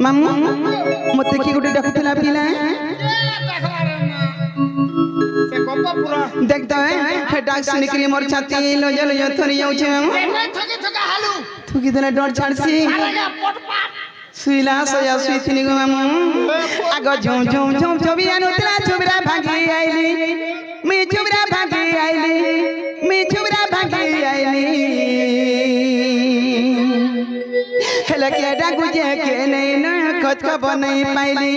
মামু মতে কি গুটি ডাকুଥିଲା পিলা দেখ তো হে ডাক শুনিকি মোর ছাতি লজ লজ থরি যাউছে মামু থুকি দেলে ডর ছাড়ছি শুইলা সয়া শুইছিনি গো মামু আগ ঝুম ঝুম ঝুম ছবিরা নতলা ছবিরা ভাগি আইলি মি ছবিরা ভাগি আইলি মি ছবিরা ভাগি আইলি হেলা কে ডাকু যে কে নেই না খোঁজ খবর नहीं পাইলি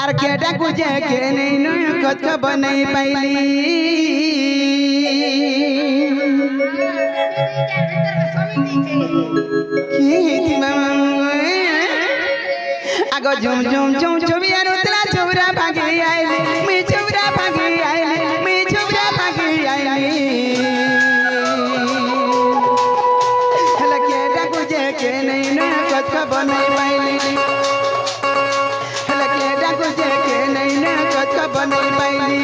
আর কে ডাকু যে কে নেই না খোঁজ খবর नहीं পাইলি কি মামা আগ ঝুম ঝুম ঝুম ছবিরা নতলা ছবিরা ভাগি আইলি মি ছবিরা ভাগি আইলি মি ছবিরা ভাগি আইলি হেলা কে ডাকু যে কে নেই না খোঁজ খবর नहीं পাইলি হেলা কে ডাকু যে কে নেই না খোঁজ খবর नहीं পাইলি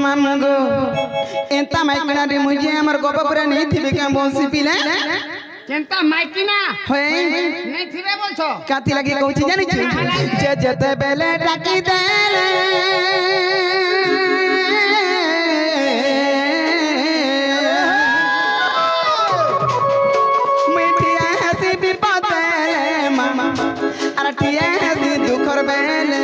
মামু গো এন্তা মাইকিনা রে মুই যে আমার গপ করে নেই থিবে কে বলছি পিলে কেনতা মাইকিনা হই নেই থিবে বলছো কাতি লাগি কইছি জানি যে যেতে বেলে ডাকি দেলে মিঠিয়া হাসি বিপদে মামা আর টিয়া হাসি দুঃখর বেলে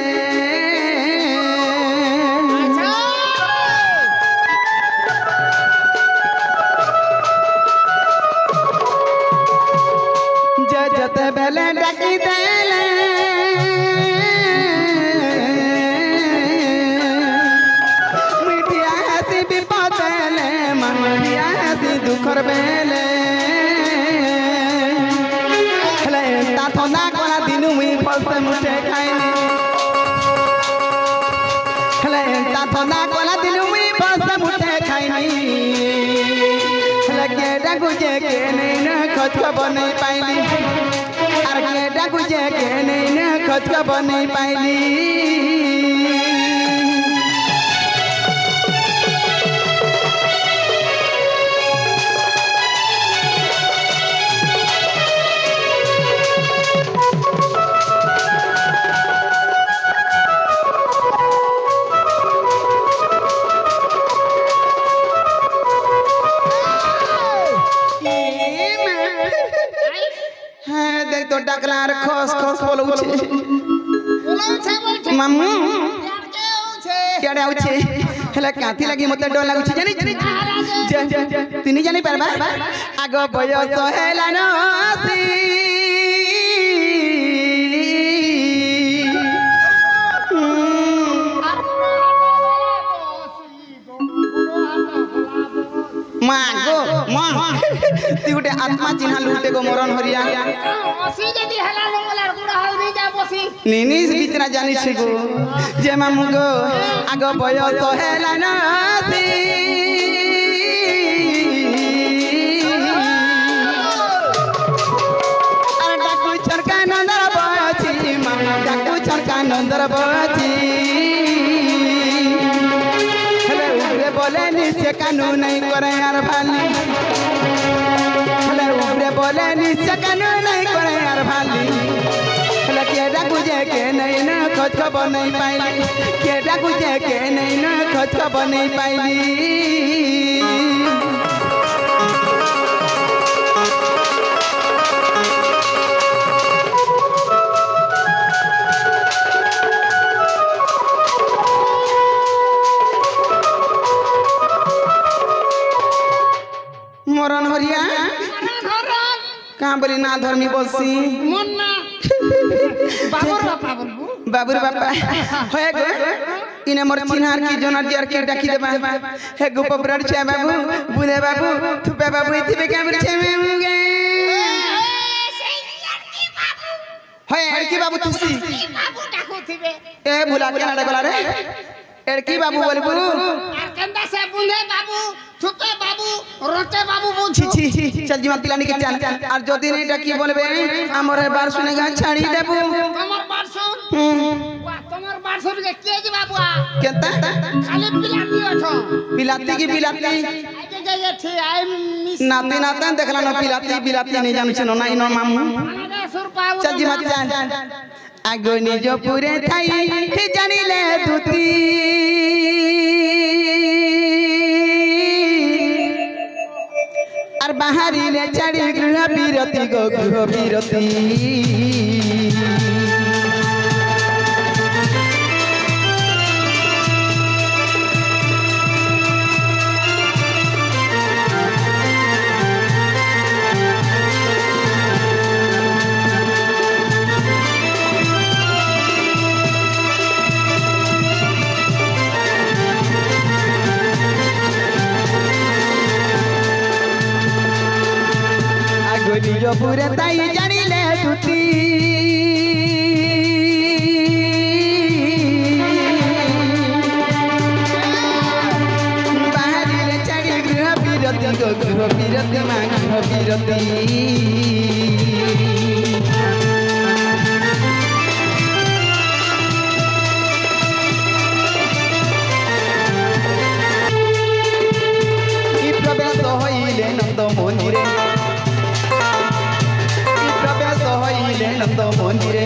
যেতে বেলে ডাকি দেলে মিঠিয়া হাসি বিপদেলে মিঠিয়া হাসি দুঃখর বেলে হেলে তা থন্দা করা দিনু মুই ফলসে মুঠে খাইনি হেলে তা থন্দা করা দিনু মুই ফলসে মুঠে খাইনি হেলে কে ডাকু যে কে নেই না খোঁজ খবর नहीं পাইলি আর কে ডাকু যে কে নেই না খোঁজ খবর नहीं পাইলি হ্যাঁ দেখ তো ডাকলা আর খস খস বলউছে বলছে বলছে মামু ইয়ার কে হচ্ছে কেডে আউছে হেলা কাতি লাগি মতে ডর লাগুছে জানি তিনি জানি পারবা আগ বয়স হেলা নসি মা গো মা তুই গোটে আত্মা চিহ্না লুটে গো মরণ হরিয়া অসি যদি হেলা লঙ্গলার গুড়া হলদি যা বসি নিনি বিচনা জানিছে গো যে মামু গো আগ বয়স হেলা নসি আর ডাকু ছরকা নন্দর বয়ছি মামু ডাকু ছরকা নন্দর বয়ছি হেলে উগরে বলে নিচে কানু নাই করে আর ভালি হেলে উগরে বলে নিচে কানু নাই করে আর ভালি হেলে কে ডাকু যে কে নাই না খোঁজ খবর नहीं পাইলি কে ডাকু যে কে নাই না খোঁজ খবর नहीं পাইলি মরণ হরিয়া কাঁ বলি না ধর্মী বলছি মন না বাবুর বাপা বলবো বাবুর বাপা হয়ে গো ইনে মোর চিনহার কি জনার দিয়ার কে ডাকি দেবা হে গোপ ব্রার ছে বাবু বুদে বাবু থুপে বাবু ইতিবে কামর ছে বাবু গে হয় এড়কি বাবু তুসি বাবু ডাকুথিবে এ ভুলা কেনা ডাকলা রে এড়কি বাবু বলবু আর কেন্দা সে বুঝে বাবু ছুপে বাবু রতে বাবু ছি বুঝু ছি চল জিমা পিলানি কে চাল আর যদি এটা কি বলবে আমার এবার শুনে গা ছাড়ি দেবো তোমার বারসুন তোমার বারসুন কে কে দি বাবু কেনতা খালি পিলাতি অছো পিলাতি কি পিলাতি আগে যে থি আই মিস নাতি নাতা দেখলা না পিলাতি পিলাতি নেই জানুছ না নাই ন মামু আমাদের সুর পাবো চল জিমা চাল আগো নিজ পুরে থাই হে জানিলে দুতি আর বাহারিলে ছাড়ি গৃহ বিরতি গো গৃহ বিরতি নিজ পুরে তাই জানিলে দুতি বাহারিলে ছাড়ি গৃহ বিরতি গো গৃহ বিরতি মা গৃহ বিরতি প্রবেশ হইলে নন্দ মন্দিরে নন্দ মন্দিরে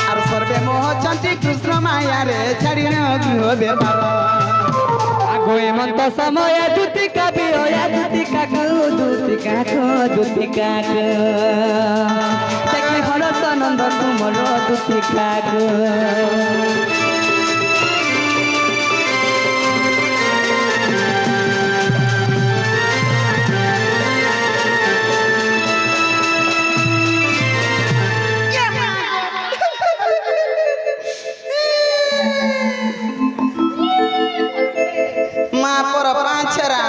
আর সর্বে মোহ চন্তি কৃষ্ণ মায়ারে ছাড়ি গৃহ ব্যবহার আগো এমন্ত সময় দুতি কাবি ওয়া দুতি কাকু দেখি হরস নন্দ তুমর দুতি কাকু মা পর পাঁচরা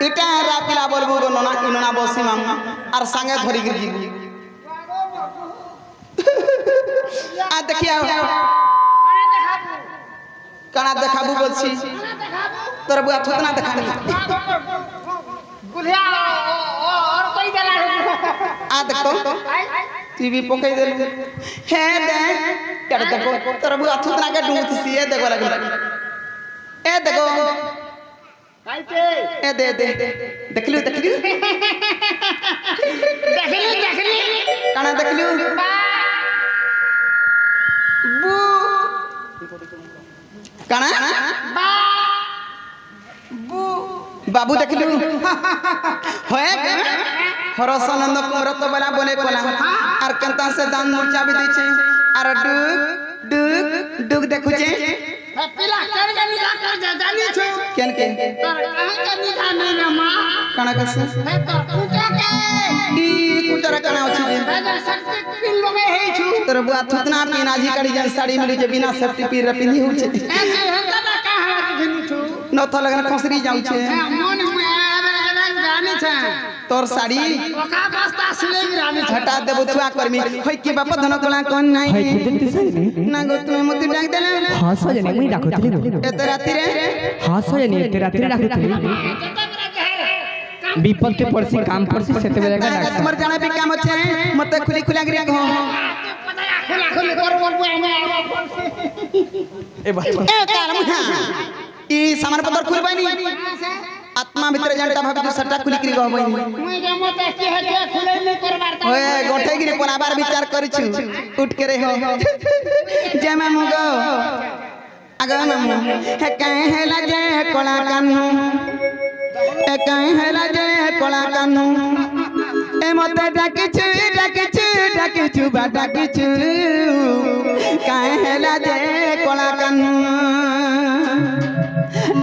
এটা রাপিলা বলবো গো ননা ইননা বসি মাম আর সঙ্গে ধরি গিরি আ দেখিয়া কানা দেখাবু বলছি তোর বুয়া থুতনা দেখানি বুঝিয়া আর কই দেলা আ দেখো টিভি পকাই দেলু হে দে কেডে দেখো তোর বুয়া থুতনা কে ডুমতিছি এ দেখো লাগি এ দেখো কাইতে এ দে দে দেখলু দেখলু দেখলি কানা দেখলু বু কানা বু বাবু দেখলু হয় হরসানন্দ কুমরত বলা বলে কলা আর কেনতা সে দান মূর্ছা भी দিছে আর ডুক ডুক ডুক দেখুছে পিলা कर के निरा कर जानी छु কেন কে तर कहां के निरा नहीं रे मां কানা কসে है तो कुटा के ই কুটারা কানা আছে যে राजा शक्ति पिन लगे है छु তোর বুয়া থুতনা পিনাজি কাড়ি জান শাড়ি মিলি যে বিনা সেফটি পির পিনি হচ্ছে ऐसे हंता का कहां के घनी छु নথ লগন খসরি যাউছে मन में रानी छे তোর শাড়ি ओका बस्ता सिले रानी छे हटा देबो छुआ करमी होय के बाप धन कोला कोन नाही হয় কি সাইনি না গো তুমি মতে ডাক দেলে হ্যাঁ সজনে মুই ডাকুতলি এত রাতি রে হ্যাঁ সজনে এতে রাতে ডাকুতলি বিপদে পড়ছি কাম পড়ছি সেতে বেলা তাই ডাক তোমার জানা বি কাম আছে মতে খুলি খুলা গিরে কহ खुला खुली कर बोलबो हमें এ ভাই এ কার মুহা ই সামান পত্র খুলবাইনি आत्मा भीतर जानता भाभी जो सट्टा खुली करी कहबैनी मुई जे मते के है के खुले नहीं करबार ता ओए गोठे गिरी पनाबार विचार करिछु उठ के रे हो जय मामू गो आगे मामू हे कहे है लाजे कोला कानू ए कहे है लाजे कोला कानू ए मते डाकिछु बा डाकिछु कहे है लाजे कोला कानू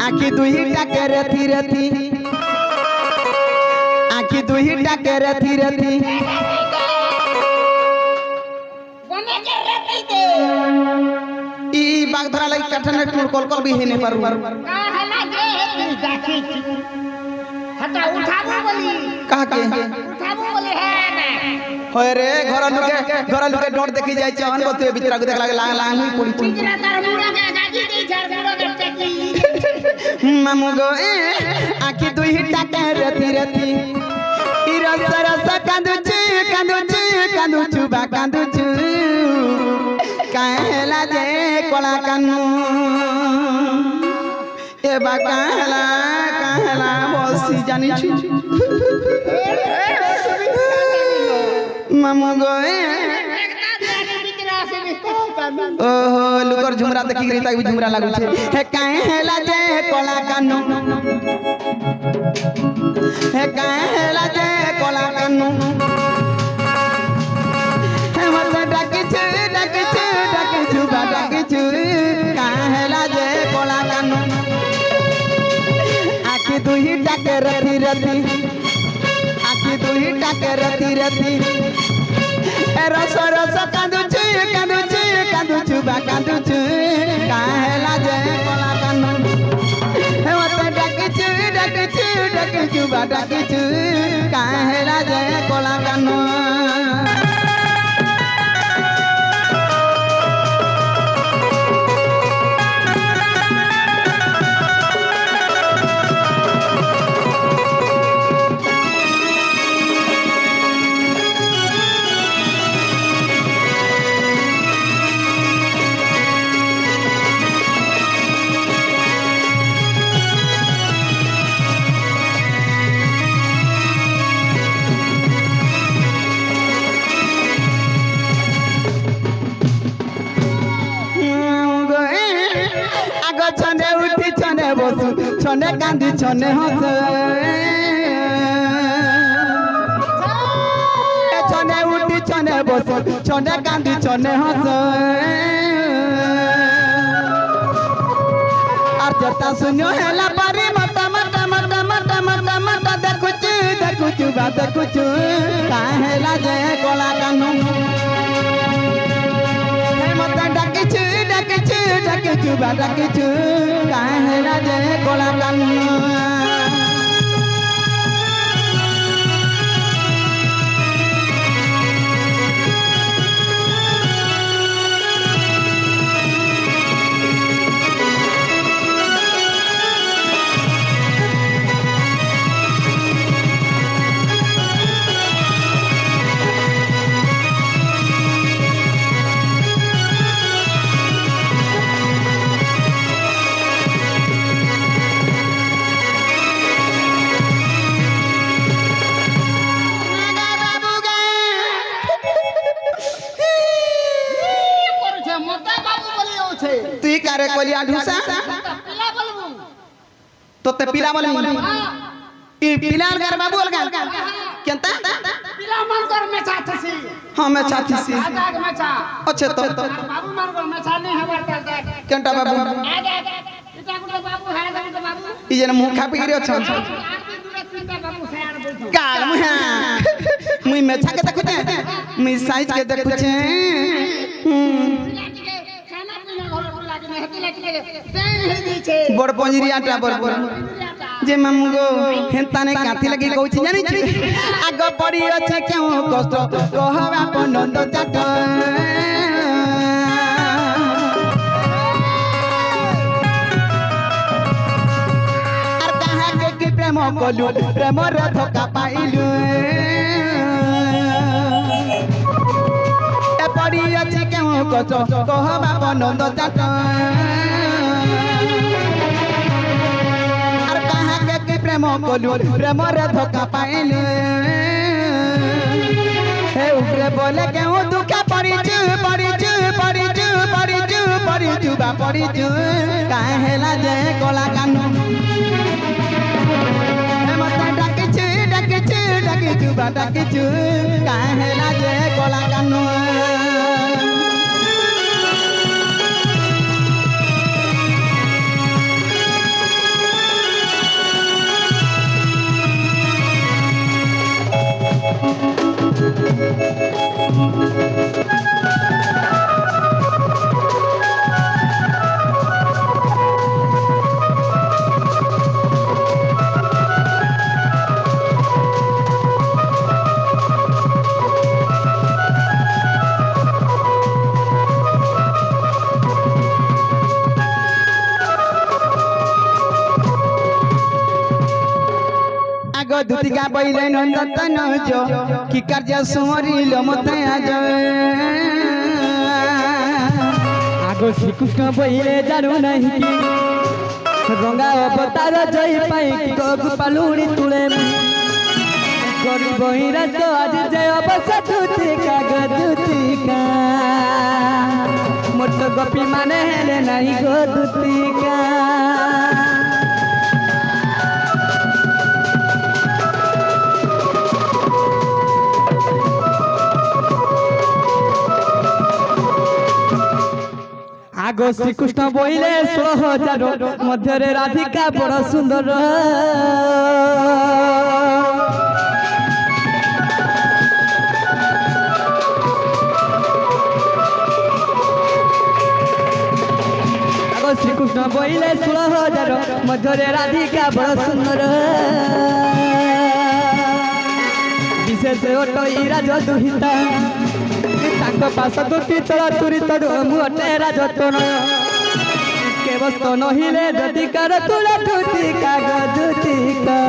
आखी दुहीटा के रथी रथी आखी दुहीटा के रथी रथी बने के रहती दे ई बागधरा लई कठन टूल कल भी हेने पर का हला के देखी हटा उठाबो बोली कहा के उठाबो बोली है ना ওই রে ঘর লুকে ডর দেখি যাইছে অন বতে ভিতরা দেখ লাগে লাং লাং হই পড়ি পিতরা তার মুড়াকে গাজি দেই ছাড় মুড়াকে টেকি মামু গো আখি দুই টাকা রাতি রাতি রস রস কাঁদুচু কাঁদুচু কাঁদুচু বা কাঁদুচু কাহেলা যে কলা কানু এ বা কাহেলা কাহেলা বসি জানিছু মামু গো ओहो लुकर झुमरा देखी गई ताकि झुमरा लागू छे हे काहेला जे कोला कानू हे काहेला जे कोला कानू हे मत डाके छे बा डाके छे काहेला जे कोला कानू आखी दुही डाके रती रती आखी दुही डाके रती रती रस रस कांदुचु कांदुचु कांदुचु बा कांदुचु काहेला जे कोला कानू हे मते डाकिचु डाकिचु डाकिचु बा डाकिचु काहेला जे कोला कानू छने उठी छने बसु छने कांदी छने हस छने उठी छने बसु छने कांदी छने हस और जता सुनियो हेला पारी मता मता मता मता मता मता देखुचु देखुचु बा देखुचु काहेला जे कोला कानू हे मता डाकिचु डाकिचु डाकिचु बा डाकिचु काहेला जे कोला कानू তুই কারে কলিয়া ঢুসা পিলা বলবু তোতে পিলা বলি ই পিলার গার বাবু অলগা কেনতা পিলা মান কর মেচা থসি हां मैं चाहती सी আদাগ মেচা अच्छा तो বাবু মান কর মেচা নে হবার দেখ केनटा बाबू আদাগ এটা গুলো বাবু হ্যাঁ গুলো বাবু ই যেন মুখ খাপি গিরি অছন আর দূরে তিনটা বাবু হ্যাঁ বইছো काल मुहा मुई मेछा के देखुते मुई साइज के देखुचे खाना पीना घर लागे ने हेती लागे देन हे दिछे बड़ पंजरी आटा बड़ जे मामू गो हेंता ने काथी लगी कहूची जानि छी आग पड़ी अछि केउ कष्ट कहबा पनंद चाट आर कहा के की प्रेम कलु प्रेम रे धोखा पाइलु ए पड़ी अछि केउ कष्ट कहबा पनंद चाट प्रेम कलु प्रेम रे धोखा पाइलु हे उग्रे बोले केहू दुखा पड़ीचु पड़ीचु पड़ीचु पड़ीचु पड़ीचु बा पड़ीचु काहेला जे कोला कानू हे मते डाकिचु डाकिचु डाकिचु बा डाकिचु काहेला जे कोला कानू দুতিকা বইলে নন্দতন যো কি কার্য সুমরিল মতে আজ আগো শ্রীকৃষ্ণ বইলে জানু নাহি কি রঙা অবতার জয় পাই কি গোপালুনি তুলে গরিব হিরাজ আজ যে অবস্থা দুতিকা গো দুতিকা মোট গোপী মানে হেলে নাই গো দুতিকা আগো শ্রীকৃষ্ণ বইলে 16,000 মধ্যে রাধিকা বড় সুন্দর আগো শ্রীকৃষ্ণ বইলে 16,000 মধ্যে রাধিকা বড় সুন্দর বিশেষ ওটো ইরাজ দুহিতা তাঙ্ক পাশ দুটি চলা তুরি তরু মুটে রাজতন কে বস্ত নহিলে দুতিকার তুলা দুতিকা গো দুতিকা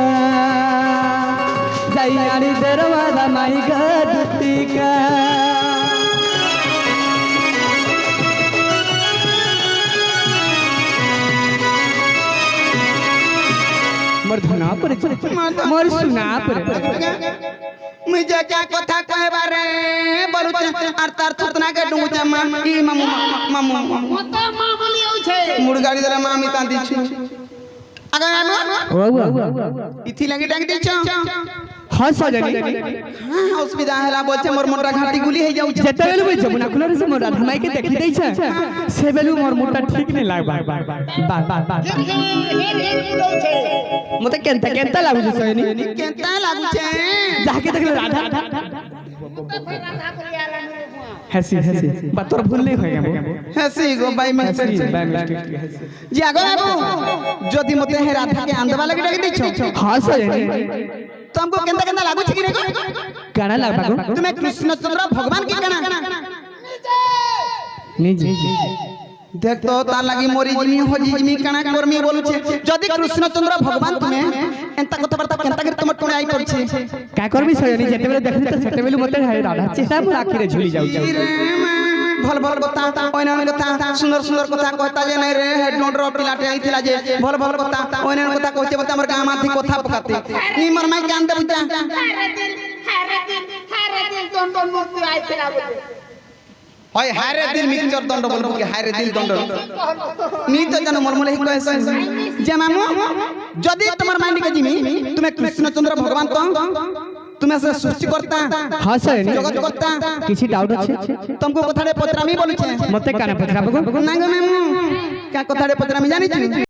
যাই আনি দেরওয়ালা মাই গো দুতিকা মোর ধনা পরে মোর সুনা পরে মুই যে क्या কথা কইবারে বলুছে আর তার থুতনা কে ডুমুছে মামি মামু মামু মত মামলি হইছে মুড় গাড়ি ধরে মামি তা দিছু আগে মামু ইথি লাগি ডাক দিছ হ্যাঁ সজনী হ্যাঁ অসুবিধা হেলা বলছে মোর মোটা ঘাটি গুলি হই যাউছে যেতে বেলু বই যমুনা কুলরে সে মোর রাধা মাইকে দেখি দেইছে সে বেলু মোর মুটা ঠিক নি লাগবা বা বুলৌছে মতে কেনতা কেনতা লাগুছে সজনী কেনতা লাগুছে যাকে দেখলে রাধা রাধা বলিয়ালা নুয়া হাসি হাসি বা তোর ভুল নেই হয়ে গেল হেসি গো বাই মিস্টেক জি আগো বাবু যদি মতে হে রাধা के आंदवा लगे डाक दिछ हां सजनी तुमको केंदा केंदा लागु छी कि रे गाना लागबा गो तुम्हें कृष्णचंद्र भगवान की गाना निजी देख तो तार लगी मोरी जिमी हो जिमी काना कर्मी बोलु छे जदी कृष्णचंद्र भगवान तुम्हें एंता कथा बर्ता केंता कर तुम टोने आई पड़ छे का करबी सजनी जेते बेले देखली त सेते बेले मते हाय राधा चेहरा मोर आखिरे झुली जाउ भल भल कथा ओइनान कथा सुंदर सुंदर कथा कहता जे नै रे डोंडर पिलाटे आइथिला जे भल भल कथा ओइनान कथा कहते बता हमर गाम आथी कथा पकाते नी मर माई कान दे बुझा हारे दिल टन टन मुक्ति आइथिला बोले হয় হারে দিল মিক্সচার দণ্ড বলবো কি হারে দিল দণ্ড নি তো জানো মরমলে হি কইছে যে মামু যদি তোমার মাইন্ড কে জিমি তুমি কৃষ্ণচন্দ্র ভগবান তো তুমি से सृष्टि करता हां सजनी जगत करता किछि डाउट अछि तुमको कथारे पत्रामी बोलु छे मते काना पचराबो ना गो मामू क्या कथारे पत्रामी जानि छी